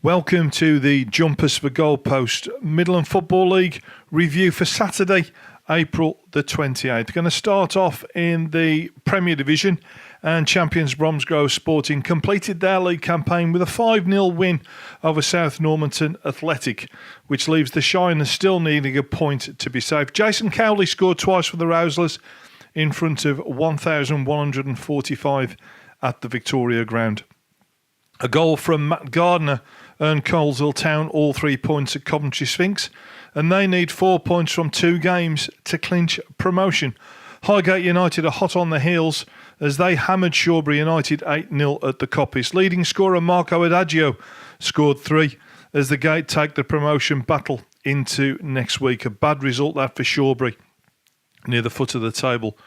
Welcome to the Jumpers for Goalposts Midland Football League review for Saturday, April the 28th. Going to start off in the Premier Division, and champions Bromsgrove Sporting completed their league campaign with a 5-0 win over South Normanton Athletic, which leaves the Shiners still needing a point to be safe. Jason Cowley scored twice for the Rouslers in front of 1,145 at the Victoria Ground. A goal from Matt Gardner earned Coleshill Town all 3 points at Coventry Sphinx, and they need 4 points from 2 games to clinch promotion. Highgate United are hot on the heels as they hammered Shawbury United 8-0 at the Coppice. Leading scorer Marco Adagio scored 3 as the Gate take the promotion battle into next week. A bad result that for Shawbury near the foot of the table.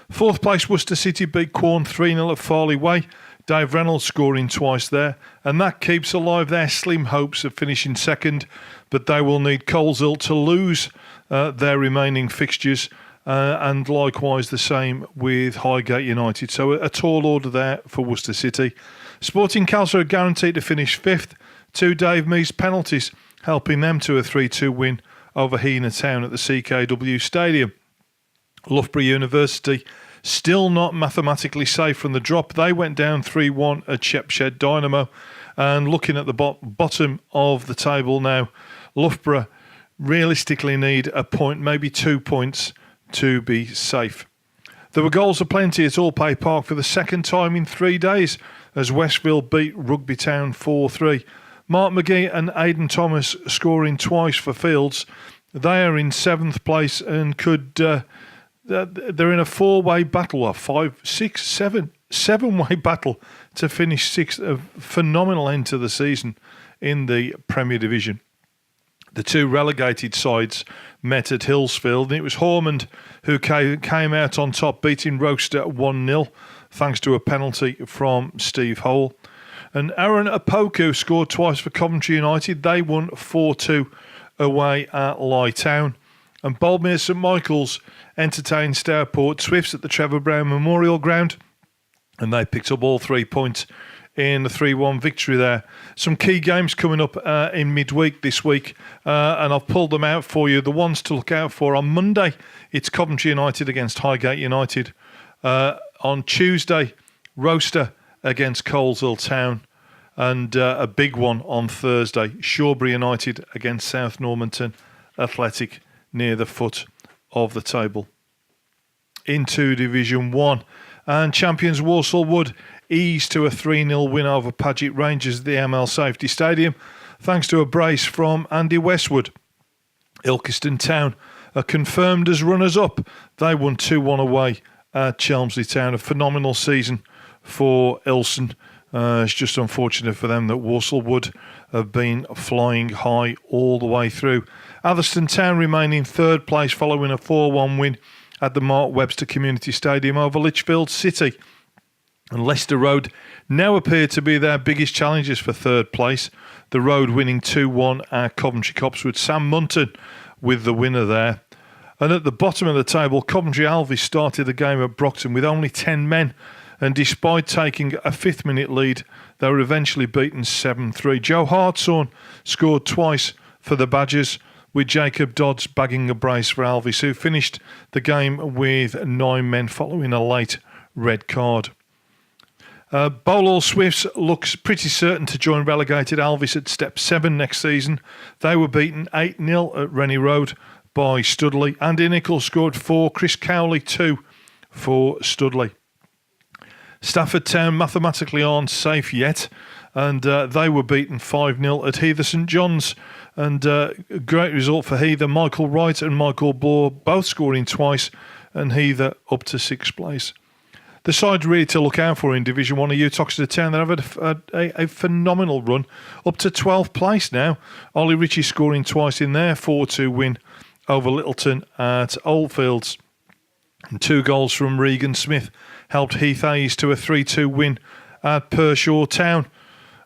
Fourth place Worcester City beat Quorn 3-0 at Farley Way. Dave Reynolds scoring twice there, and that keeps alive their slim hopes of finishing second, but they will need Coleshill to lose their remaining fixtures, and likewise the same with Highgate United. So a tall order there for Worcester City. Sporting Calcer are guaranteed to finish 5th, 2 Dave Mees penalties helping them to a 3-2 win over Heanor Town at the CKW Stadium. Loughborough University still not mathematically safe from the drop. They went down 3-1 at Shepshed Dynamo. And looking at the bottom of the table now, Loughborough realistically need a point, maybe 2 points to be safe. There were goals aplenty at Allpay Park for the second time in 3 days as Westville beat Rugby Town 4-3. Mark McGee and Aidan Thomas scoring twice for Fields. They are in 7th place and could... they're in a 4-way battle, or 7-way battle to finish 6th. A phenomenal end to the season in the Premier Division. The 2 relegated sides met at Hillsfield, and it was Hormond who came out on top, beating Rochester 1-0 thanks to a penalty from Steve Hole. And Aaron Apoku scored twice for Coventry United. They won 4-2 away at Lye Town. And Boldmere St Michael's entertained Stourport Swifts at the Trevor Brown Memorial Ground, and they picked up all 3 points in the 3-1 victory there. Some key games coming up in midweek this week, and I've pulled them out for you. The ones to look out for: on Monday, it's Coventry United against Highgate United. On Tuesday, Rochester against Coleshill Town. And a big one on Thursday, Shawbury United against South Normanton Athletic, near the foot of the table. Into Division 1, and champions Walsall Wood eased to a 3-0 win over Paget Rangers at the ML Safety Stadium thanks to a brace from Andy Westwood. Ilkeston Town are confirmed as runners-up. They won 2-1 away at Chelmsley Town. A phenomenal season for Ilson. It's just unfortunate for them that Walsall Wood have been flying high all the way through. Atherstone Town remain in 3rd place following a 4-1 win at the Mark Webster Community Stadium over Lichfield City. And Leicester Road now appear to be their biggest challenges for 3rd place. The Road winning 2-1 at Coventry Copsewood. Sam Munton with the winner there. And at the bottom of the table, Coventry Alvis started the game at Brockton with only 10 men. And despite taking a 5th-minute lead, they were eventually beaten 7-3. Joe Hartshorn scored twice for the Badgers, with Jacob Dodds bagging a brace for Alvis, who finished the game with 9 men following a late red card. Bowlall Swifts looks pretty certain to join relegated Alvis at Step 7 next season. They were beaten 8-0 at Rennie Road by Studley. Andy Nichols scored 4, Chris Cowley 2 for Studley. Stafford Town mathematically aren't safe yet, and they were beaten 5-0 at Heather St John's. And a great result for Heather. Michael Wright and Michael Bloor both scoring twice, and Heather up to 6th place. The side really to look out for in Division 1 are Uttoxeter Town. They've had a phenomenal run, up to 12th place now. Ollie Ritchie scoring twice in their 4-2 win over Littleton at Oldfields. And 2 goals from Regan Smith helped Heath Hayes to a 3-2 win at Pershaw Town,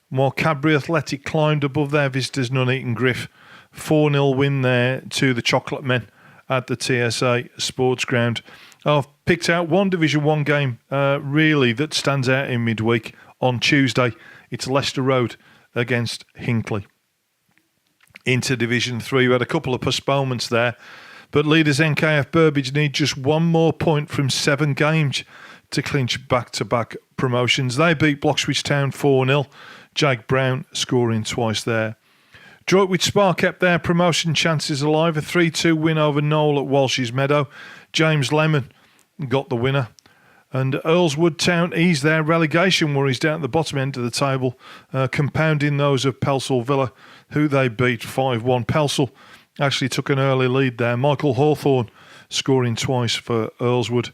while Cadbury Athletic climbed above their visitors Nuneaton Griff. 4-0 win there to the Chocolate Men at the TSA Sports Ground. I've picked out one Division 1 game really that stands out in midweek. On Tuesday, it's Leicester Road against Hinckley. Into Division 3, we had a couple of postponements there, but leaders NKF Burbage need just one more point from 7 games to clinch back-to-back promotions. They beat Bloxwich Town 4-0, Jake Brown scoring twice there. Droitwich Spa kept their promotion chances alive, a 3-2 win over Knoll at Walsh's Meadow. James Lemon got the winner. And Earlswood Town eased their relegation worries down at the bottom end of the table, compounding those of Pelsall Villa, who they beat 5-1. Pelsall actually took an early lead there. Michael Hawthorne scoring twice for Earlswood.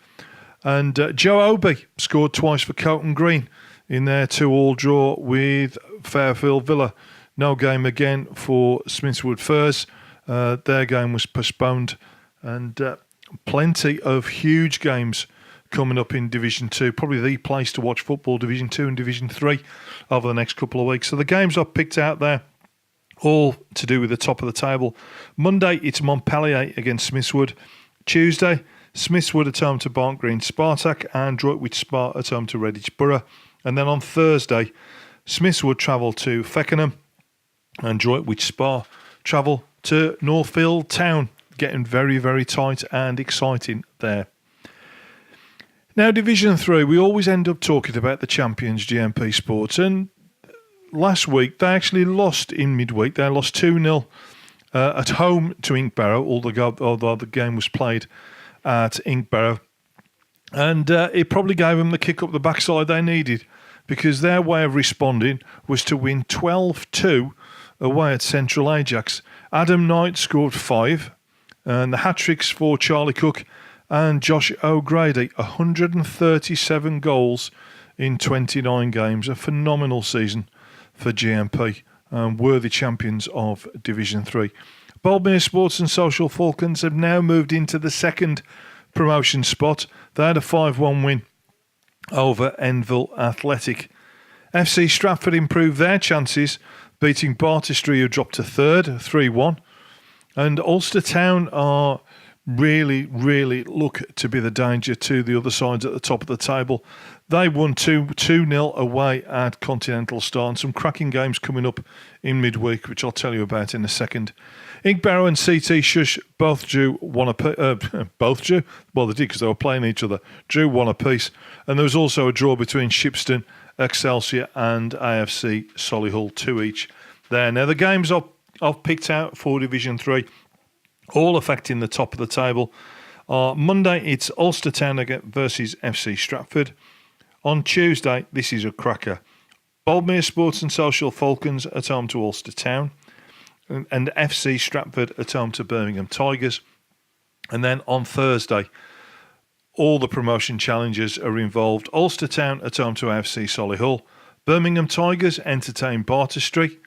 And Joe Obi scored twice for Coton Green in their 2-2 draw with Fairfield Villa. No game again for Smithswood Firs. Their game was postponed. And plenty of huge games coming up in Division 2. Probably the place to watch football, Division 2 and Division 3 over the next couple of weeks. So the games I've picked out there, all to do with the top of the table. Monday, it's Montpellier against Smithswood. Tuesday, Smithswood at home to Barnt Green Spartak and Droitwich Spa at home to Redditch Borough. And then on Thursday, Smithswood travel to Feckenham and Droitwich Spa travel to Northfield Town. Getting very, very tight and exciting there. Now, Division 3, we always end up talking about the champions, GMP Sports. And last week, they actually lost in midweek. They lost 2-0 at home to Inkbarrow, although the game was played at Inkbarrow. And it probably gave them the kick up the backside they needed, because their way of responding was to win 12-2 away at Central Ajax. Adam Knight scored 5, and the hat-tricks for Charlie Cook and Josh O'Grady, 137 goals in 29 games. A phenomenal season for GMP, worthy champions of Division 3. Boldmere Sports and Social Falcons have now moved into the second promotion spot. They had a 5-1 win over Enville Athletic. FC Stratford improved their chances, beating Bartistry, who dropped to third, 3-1. And Ulster Town are really look to be the danger to the other sides at the top of the table. They won 2-0 away at Continental Star, and some cracking games coming up in midweek, which I'll tell you about in a second. Inkbarrow and CT Shush both drew one apiece. Both drew? Well, they did because they were playing each other. Drew one apiece. And there was also a draw between Shipston, Excelsior and AFC Solihull, 2 each there. Now, the games I've picked out for Division 3, all affecting the top of the table, are Monday, it's Ulster Town versus FC Stratford. On Tuesday, this is a cracker. Boldmere Sports and Social Falcons at home to Ulster Town, and FC Stratford at home to Birmingham Tigers. And then on Thursday, all the promotion challenges are involved. Ulster Town at home to AFC Solihull. Birmingham Tigers entertain Bartistry.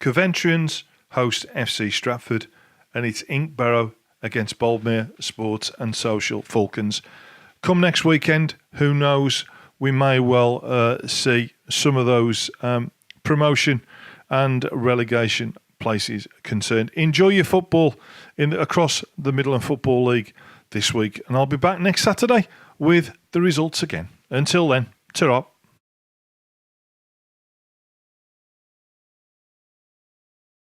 Coventrians host FC Stratford. And it's Inkbarrow against Boldmere Sports and Social Falcons. Come next weekend, who knows, we may well see some of those promotion and relegation places concerned. Enjoy your football across the Midland Football League this week, and I'll be back next Saturday with the results again. Until then, ta-ra.